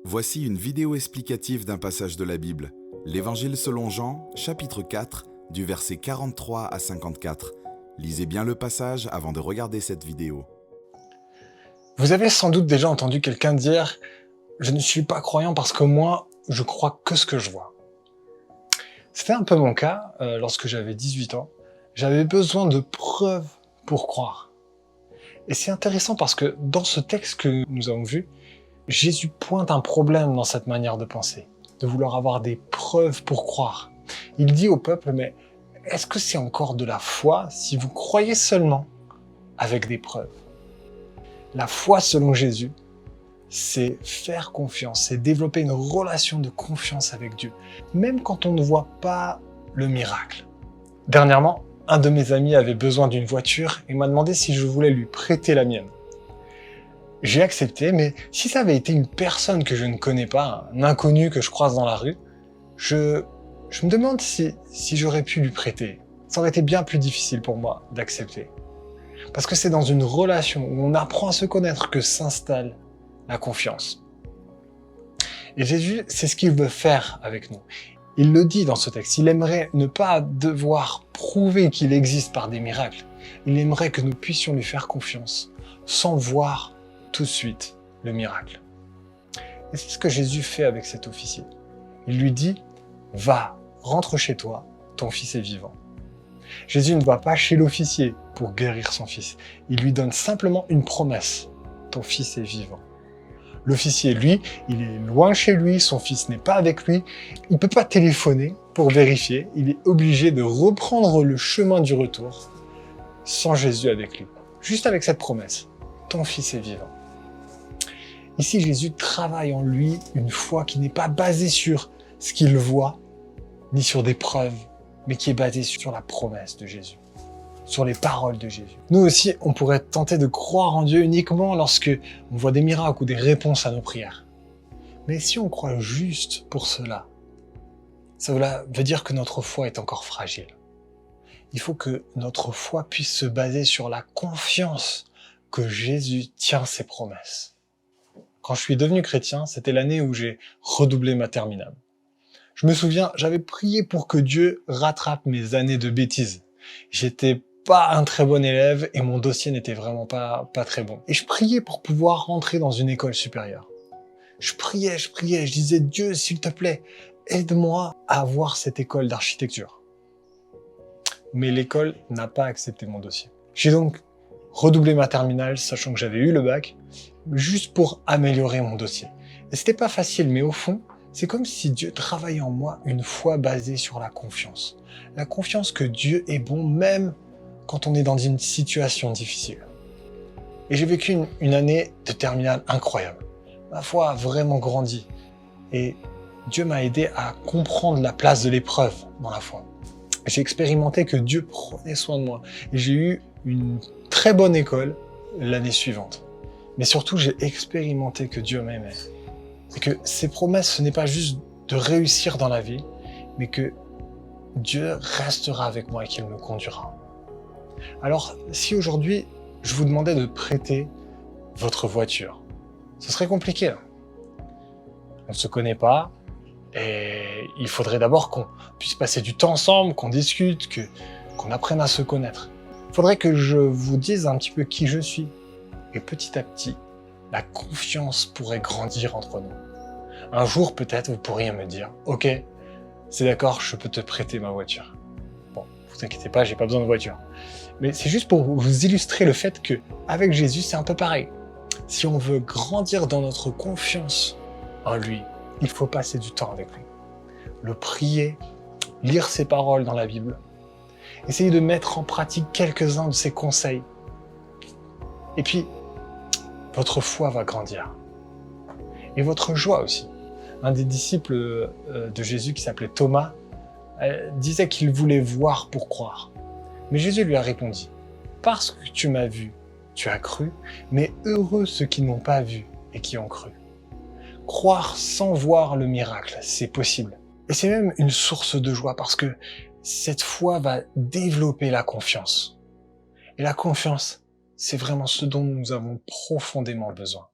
Voici une vidéo explicative d'un passage de la Bible, l'Évangile selon Jean, chapitre 4, du verset 43 à 54. Lisez bien le passage avant de regarder cette vidéo. Vous avez sans doute déjà entendu quelqu'un dire « Je ne suis pas croyant parce que moi, je crois que ce que je vois ». C'était un peu mon cas lorsque j'avais 18 ans. J'avais besoin de preuves pour croire. Et c'est intéressant parce que dans ce texte que nous avons vu, Jésus pointe un problème dans cette manière de penser, de vouloir avoir des preuves pour croire. Il dit au peuple « Mais est-ce que c'est encore de la foi si vous croyez seulement avec des preuves ?» La foi selon Jésus, c'est faire confiance, c'est développer une relation de confiance avec Dieu, même quand on ne voit pas le miracle. Dernièrement, un de mes amis avait besoin d'une voiture et m'a demandé si je voulais lui prêter la mienne. J'ai accepté, mais si ça avait été une personne que je ne connais pas, un inconnu que je croise dans la rue, je me demande si j'aurais pu lui prêter. Ça aurait été bien plus difficile pour moi d'accepter. Parce que c'est dans une relation où on apprend à se connaître que s'installe la confiance. Et Jésus, c'est ce qu'il veut faire avec nous. Il le dit dans ce texte, il aimerait ne pas devoir prouver qu'il existe par des miracles. Il aimerait que nous puissions lui faire confiance sans voir tout de suite le miracle. Et c'est ce que Jésus fait avec cet officier. Il lui dit « Va, rentre chez toi, ton fils est vivant ». Jésus ne va pas chez l'officier pour guérir son fils. Il lui donne simplement une promesse. Ton fils est vivant. L'officier, lui, il est loin chez lui, son fils n'est pas avec lui. Il ne peut pas téléphoner pour vérifier. Il est obligé de reprendre le chemin du retour sans Jésus avec lui. Juste avec cette promesse. Ton fils est vivant. Ici, Jésus travaille en lui une foi qui n'est pas basée sur ce qu'il voit, ni sur des preuves, mais qui est basée sur la promesse de Jésus, sur les paroles de Jésus. Nous aussi, on pourrait tenter de croire en Dieu uniquement lorsque on voit des miracles ou des réponses à nos prières. Mais si on croit juste pour cela, ça veut dire que notre foi est encore fragile. Il faut que notre foi puisse se baser sur la confiance que Jésus tient ses promesses. Quand je suis devenu chrétien, c'était l'année où j'ai redoublé ma terminale. Je me souviens, j'avais prié pour que Dieu rattrape mes années de bêtises. J'étais pas un très bon élève et mon dossier n'était vraiment pas très bon. Et je priais pour pouvoir rentrer dans une école supérieure. Je priais, je disais « Dieu, s'il te plaît, aide-moi à avoir cette école d'architecture. » Mais l'école n'a pas accepté mon dossier. J'ai donc redoublé ma terminale, sachant que j'avais eu le bac, juste pour améliorer mon dossier. Et c'était pas facile, mais au fond, c'est comme si Dieu travaillait en moi une foi basée sur la confiance. La confiance que Dieu est bon même quand on est dans une situation difficile. Et j'ai vécu une année de terminale incroyable. Ma foi a vraiment grandi. Et Dieu m'a aidé à comprendre la place de l'épreuve dans la foi. J'ai expérimenté que Dieu prenait soin de moi. Et j'ai eu une très bonne école l'année suivante. Mais surtout, j'ai expérimenté que Dieu m'aimait. Et que ses promesses, ce n'est pas juste de réussir dans la vie, mais que Dieu restera avec moi et qu'il me conduira. Alors, si aujourd'hui, je vous demandais de prêter votre voiture, ce serait compliqué. On ne se connaît pas, et il faudrait d'abord qu'on puisse passer du temps ensemble, qu'on discute, qu'on apprenne à se connaître. Il faudrait que je vous dise un petit peu qui je suis. Et petit à petit, la confiance pourrait grandir entre nous. Un jour, peut-être, vous pourriez me dire « Ok, c'est d'accord, je peux te prêter ma voiture. » Bon, vous inquiétez pas, j'ai pas besoin de voiture. Mais c'est juste pour vous illustrer le fait que avec Jésus, c'est un peu pareil. Si on veut grandir dans notre confiance en lui, il faut passer du temps avec lui. Le prier, lire ses paroles dans la Bible, essayer de mettre en pratique quelques-uns de ses conseils. Et puis, votre foi va grandir. Et votre joie aussi. Un des disciples de Jésus qui s'appelait Thomas disait qu'il voulait voir pour croire. Mais Jésus lui a répondu « Parce que tu m'as vu, tu as cru, mais heureux ceux qui n'ont pas vu et qui ont cru. » Croire sans voir le miracle, c'est possible. Et c'est même une source de joie parce que cette foi va développer la confiance. Et la confiance, c'est vraiment ce dont nous avons profondément besoin.